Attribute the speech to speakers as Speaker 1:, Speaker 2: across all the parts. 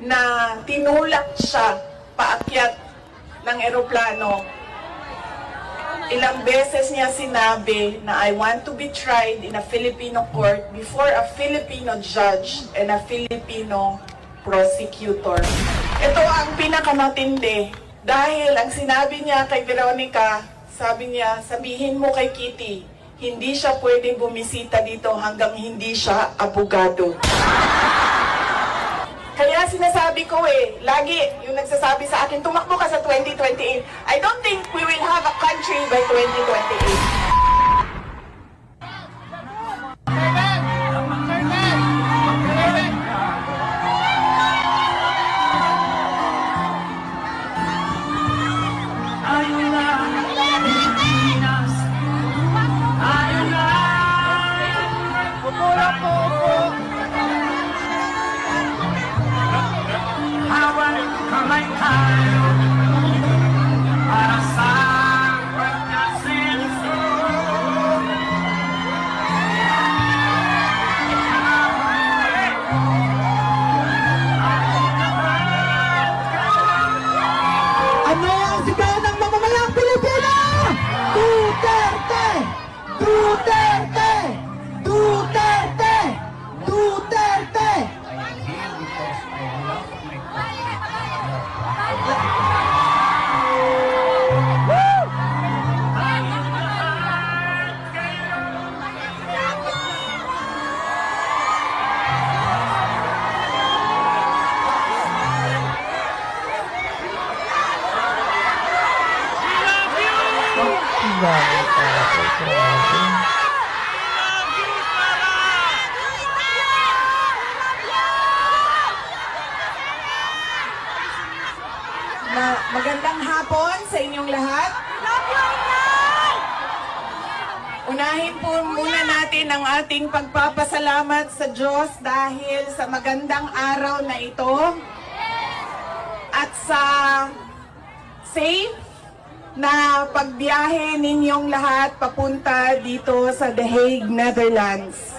Speaker 1: na tinulak siya paakyat ng eroplano. Ilang beses niya sinabi na I want to be tried in a Filipino court before a Filipino judge and a Filipino prosecutor. Ito ang pinakamatindi dahil ang sinabi niya kay Veronica, sabi niya, sabihin mo kay Kitty, hindi siya pwedeng bumisita dito hanggang hindi siya abogado. Kaya sinasabi ko lagi yung nagsasabi sa akin, tumakbo ka sa 2028. I don't think we will have a country by 2028. Magandang hapon sa inyong lahat. Unahin po muna natin ang ating pagpapasalamat sa Diyos dahil sa magandang araw na ito at sa safe na pagbiyahe ninyong lahat papunta dito sa The Hague, Netherlands.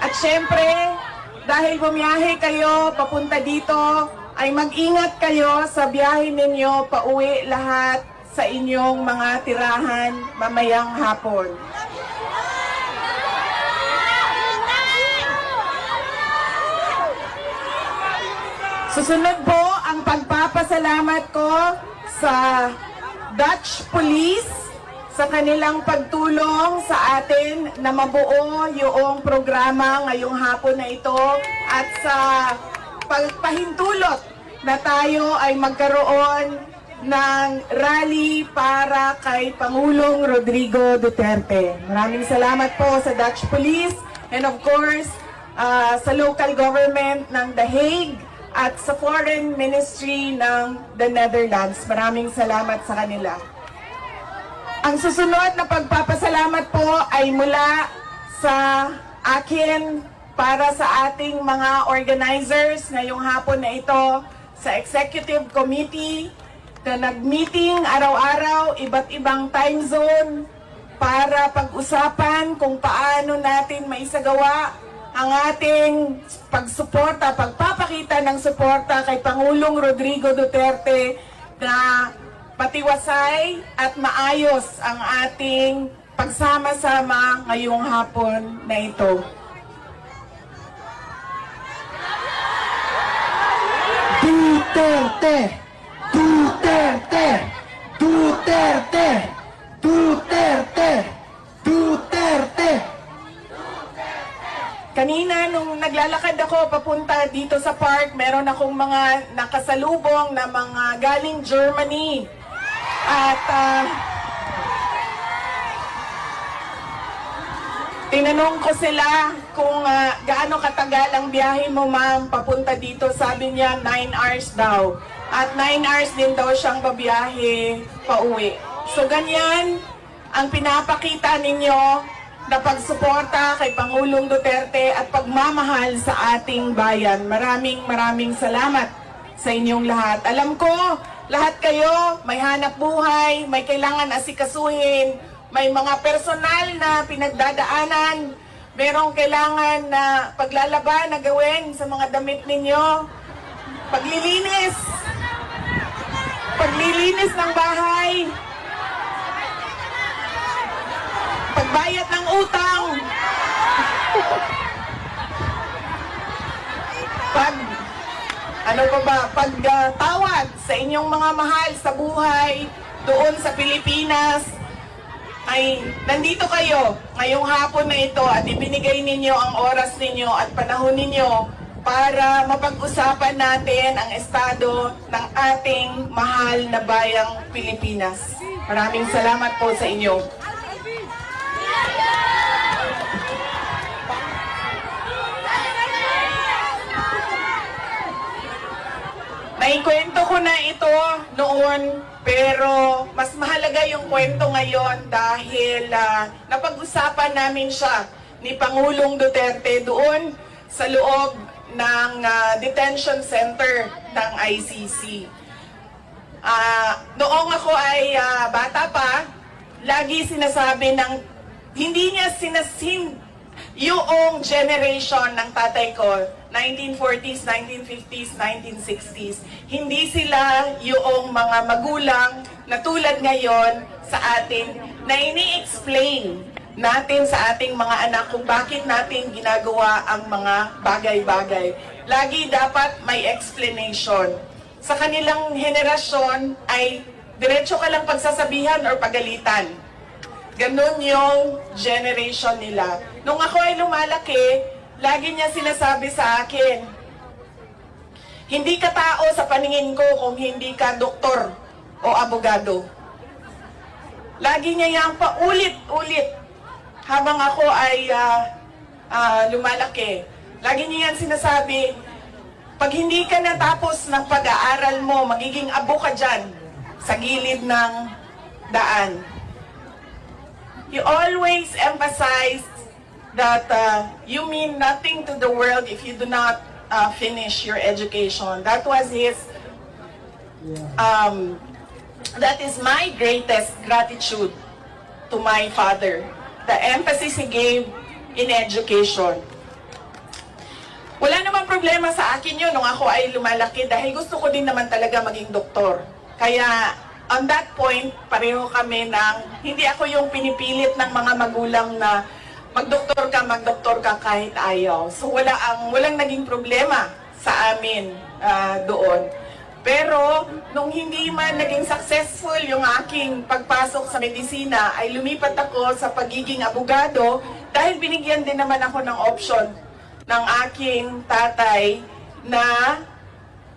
Speaker 1: At syempre, dahil bumiyahe kayo papunta dito, ay mag-ingat kayo sa biyahe ninyo pauwi lahat sa inyong mga tirahan mamayang hapon. Susunod po ang pagpapasalamat ko sa Dutch Police sa kanilang pagtulong sa atin na mabuo yung programa ngayong hapon na ito at sa pagpahintulot na tayo ay magkaroon ng rally para kay Pangulong Rodrigo Duterte. Maraming salamat po sa Dutch Police and of course sa local government ng The Hague at sa Foreign Ministry ng the Netherlands. Maraming salamat sa kanila. Ang susunod na pagpapasalamat po ay mula sa akin para sa ating mga organizers ngayong hapon na ito sa Executive Committee na nag-meeting araw-araw, iba't ibang time zone para pag-usapan kung paano natin maisagawa ang ating pagsuporta, pagpapakita ng suporta kay Pangulong Rodrigo Duterte na patiwasay at maayos ang ating pagsama-sama ngayong hapon na ito.
Speaker 2: Duterte! Duterte! Duterte! Duterte! Duterte!
Speaker 1: Kanina nung naglalakad ako papunta dito sa park, meron akong mga nakasalubong na mga galing Germany. At tinanong ko sila kung gaano katagal ang biyahe mo, ma'am, papunta dito. Sabi niya 9 hours daw. At 9 hours din daw siyang babiyahe pauwi. So ganyan ang pinapakita ninyo na pagsuporta kay Pangulong Duterte at pagmamahal sa ating bayan. Maraming salamat sa inyong lahat. Alam ko, lahat kayo may hanap buhay, may kailangan asikasuhin, may mga personal na pinagdadaanan, merong kailangan na paglalaban na gawin sa mga damit ninyo. Paglilinis. Paglilinis ng bahay. Pagbayad ng utang. Pagtawad sa inyong mga mahal sa buhay doon sa Pilipinas, ay nandito kayo ngayong hapon na ito at ibinigay ninyo ang oras ninyo at panahon ninyo para mapag-usapan natin ang estado ng ating mahal na bayang Pilipinas. Maraming salamat po sa inyo. Naikwento ko na ito noon, pero mas mahalaga yung kwento ngayon dahil napag-usapan namin siya ni Pangulong Duterte doon sa loob ng detention center ng ICC. Noong ako ay bata pa, lagi sinasabi ng hindi niya yung generation ng tatay ko, 1940s, 1950s, 1960s, hindi sila yung mga magulang na tulad ngayon sa atin na ini-explain natin sa ating mga anak kung bakit natin ginagawa ang mga bagay-bagay. Lagi dapat may explanation. Sa kanilang henerasyon ay diretso ka lang pagsasabihan or pagalitan. Ganon yung generation nila. Nung ako ay lumalaki, lagi niya sinasabi sa akin, hindi ka tao sa paningin ko kung hindi ka doktor o abogado. Lagi niya yang paulit-ulit habang ako ay lumalaki. Lagi niya yan sinasabi, pag hindi ka natapos ng pag-aaral mo, magiging abo ka dyan sa gilid ng daan. You always emphasize that you mean nothing to the world if you do not finish your education. That was his, that is my greatest gratitude to my father. The emphasis he gave in education. Wala namang problema sa akin yun nung ako ay lumalaki dahil gusto ko din naman talaga maging doktor. Kaya on that point, pareho kami ng, hindi ako yung pinipilit ng mga magulang na magdoktor ka kahit ayaw. So walang naging problema sa amin doon. Pero nung hindi man naging successful yung aking pagpasok sa medisina, ay lumipat ako sa pagiging abogado dahil binigyan din naman ako ng option ng aking tatay na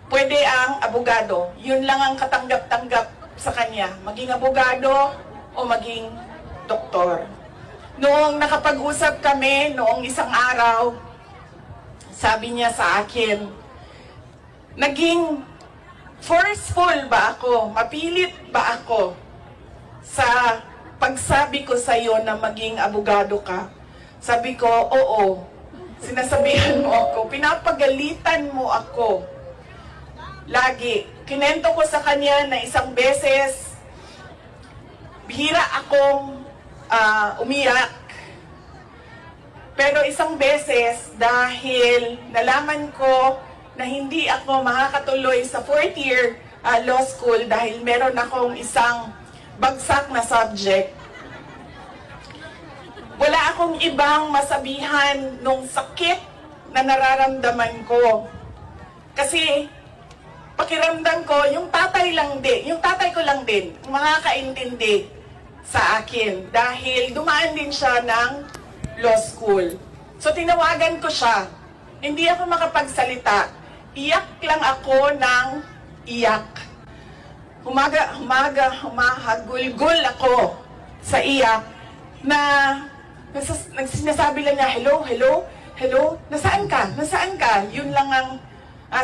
Speaker 1: pwede ang abogado. Yun lang ang katanggap-tanggap sa kanya, maging abogado o maging doktor. Noong nakapag-usap kami, noong isang araw, sabi niya sa akin, naging forceful ba ako, mapilit ba ako sa pagsabi ko sa iyo na maging abogado ka? Sabi ko, oo. Sinasabihan mo ako, pinapagalitan mo ako. Lagi. Kinento ko sa kanya na isang beses, bihira akong umiyak. Pero isang beses, dahil nalaman ko na hindi ako makakatuloy sa 4th year law school dahil meron akong isang bagsak na subject, wala akong ibang masabihan nung sakit na nararamdaman ko. Kasi pakiramdam ko, yung tatay ko lang din, makakaintindi sa akin dahil dumaan din siya ng law school. So tinawagan ko siya. Hindi ako makapagsalita. Iyak lang ako ng iyak. Humahagulgul ako sa iyak na sinasabi lang niya, hello, hello, hello, nasaan ka? Nasaan ka? Yun lang ang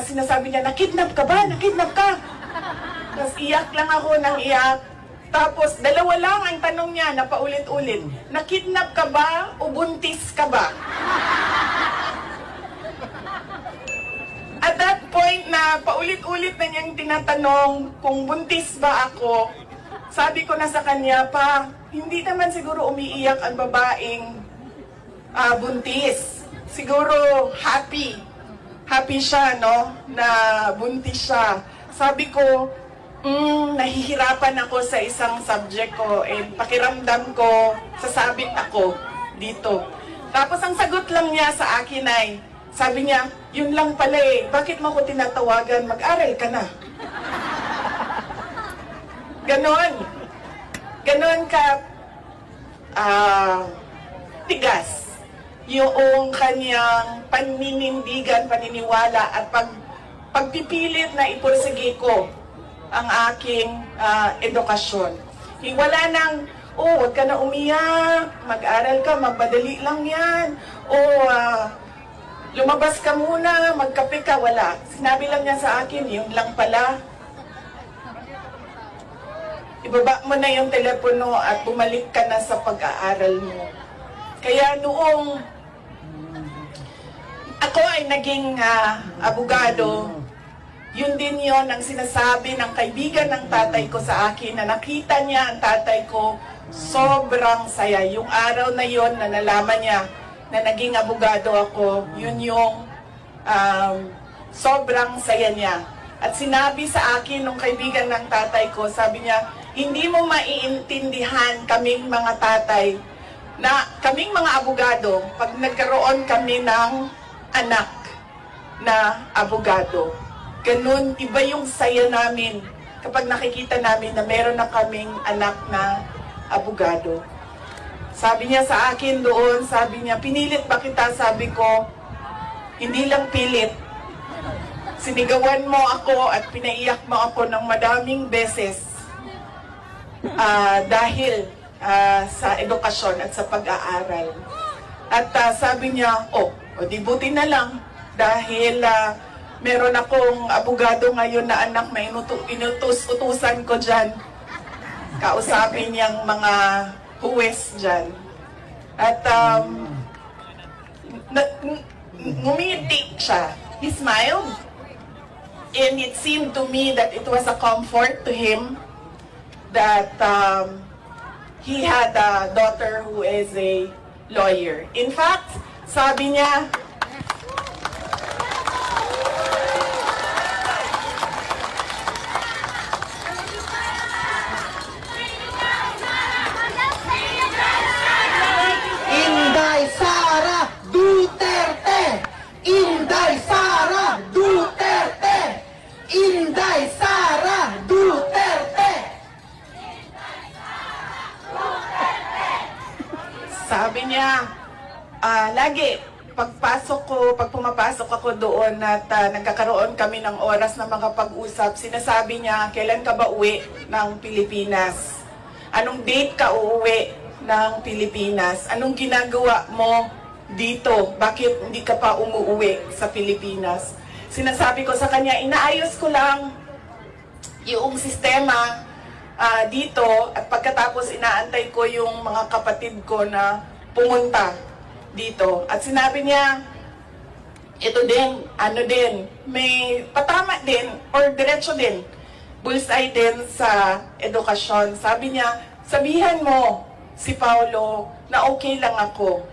Speaker 1: sinasabi niya, nakidnap ka ba? Nakidnap ka? Tapos iyak lang ako ng iyak. Tapos dalawa lang ang tanong niya na paulit-ulit, nakidnap ka ba o buntis ka ba? At that point na paulit-ulit na niyang tinatanong kung buntis ba ako, sabi ko na sa kanya, pa, hindi naman siguro umiiyak ang babaeng buntis. Siguro happy siya, no, na buntis siya. Sabi ko, nahihirapan ako sa isang subject ko, and pakiramdam ko, sasabit ako dito. Tapos ang sagot lang niya sa akin ay, sabi niya, yun lang pala eh, bakit mo ko tinatawagan, mag-aral ka na. Ganon ka, tigas yung kanyang paniniwala at pagpipilit na ipursige ko ang aking edukasyon. Wala nang, huwag ka na umiyak, mag-aral ka, magmadali lang yan, lumabas ka muna, magkape ka, wala. Sinabi lang niya sa akin, yun lang pala. Ibaba mo na yung telepono at bumalik ka na sa pag-aaral mo. Kaya noong ako ay naging abogado, yun din yon ang sinasabi ng kaibigan ng tatay ko sa akin, na nakita niya ang tatay ko, sobrang saya. Yung araw na yon na nalaman niya na naging abogado ako, yun yung sobrang saya niya. At sinabi sa akin nung kaibigan ng tatay ko, sabi niya, hindi mo maiintindihan kaming mga tatay na kaming mga abogado pag nagkaroon kami ng anak na abogado. Ganun, iba yung saya namin kapag nakikita namin na meron na kaming anak na abogado. Sabi niya sa akin doon, sabi niya, pinilit ba kita? Sabi ko, hindi lang pilit. Sinigawan mo ako at pinaiyak mo ako ng madaming beses dahil sa edukasyon at sa pag-aaral. At sabi niya, di buti na lang dahil meron akong abogado ngayon na anak na inutos-utusan ko dyan. Kausapin niyang mga huwes dyan. At ngumiti siya. He smiled. And it seemed to me that it was a comfort to him that he had a daughter who is a lawyer. In fact, sabi niya,
Speaker 2: Inday Sara Duterte! Inday Sara Duterte! Inday Sara Duterte!
Speaker 1: sabi niya, lagi, pag pumapasok ako doon at nagkakaroon kami ng oras na makapag-usap, sinasabi niya, kailan ka ba uwi ng Pilipinas? Anong date ka uuwi ng Pilipinas? Anong ginagawa mo dito? Bakit hindi ka pa umuwi sa Pilipinas? Sinasabi ko sa kanya, inaayos ko lang yung sistema dito, at pagkatapos inaantay ko yung mga kapatid ko na pumunta dito. At sinabi niya, ito din, may patama din or diretso din, bullseye din sa edukasyon. Sabi niya, sabihan mo si Paulo na okay lang ako.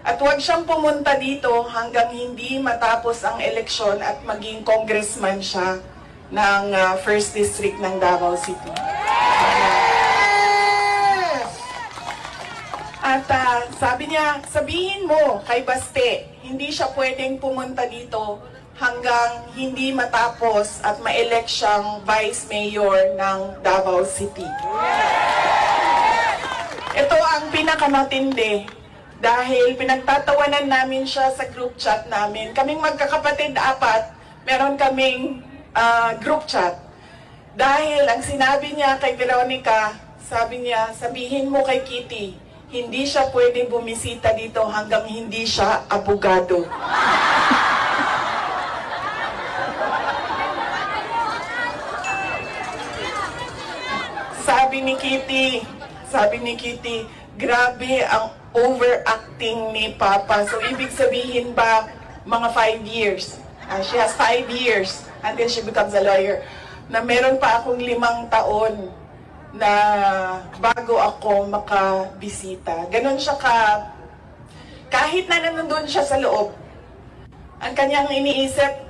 Speaker 1: At huwag siyang pumunta dito hanggang hindi matapos ang eleksyon at maging congressman siya ng 1st District ng Davao City. At sabi niya, sabihin mo kay Baste, hindi siya pwedeng pumunta dito hanggang hindi matapos at ma-elect siyang Vice Mayor ng Davao City. Ito ang pinakamatindi dahil pinagtatawanan namin siya sa group chat namin. Kaming magkakapatid 4, meron kaming group chat. Dahil ang sinabi niya kay Veronica, sabi niya, sabihin mo kay Kitty, hindi siya pwedeng bumisita dito hanggang hindi siya abogado. Sabi ni Kitty, grabe ang overacting ni Papa. So, ibig sabihin ba, mga 5 years. She has 5 years until she becomes a lawyer. Na meron pa akong 5 taon na bago ako makabisita. Ganon siya kahit na nandun siya sa loob, ang kanyang iniisip,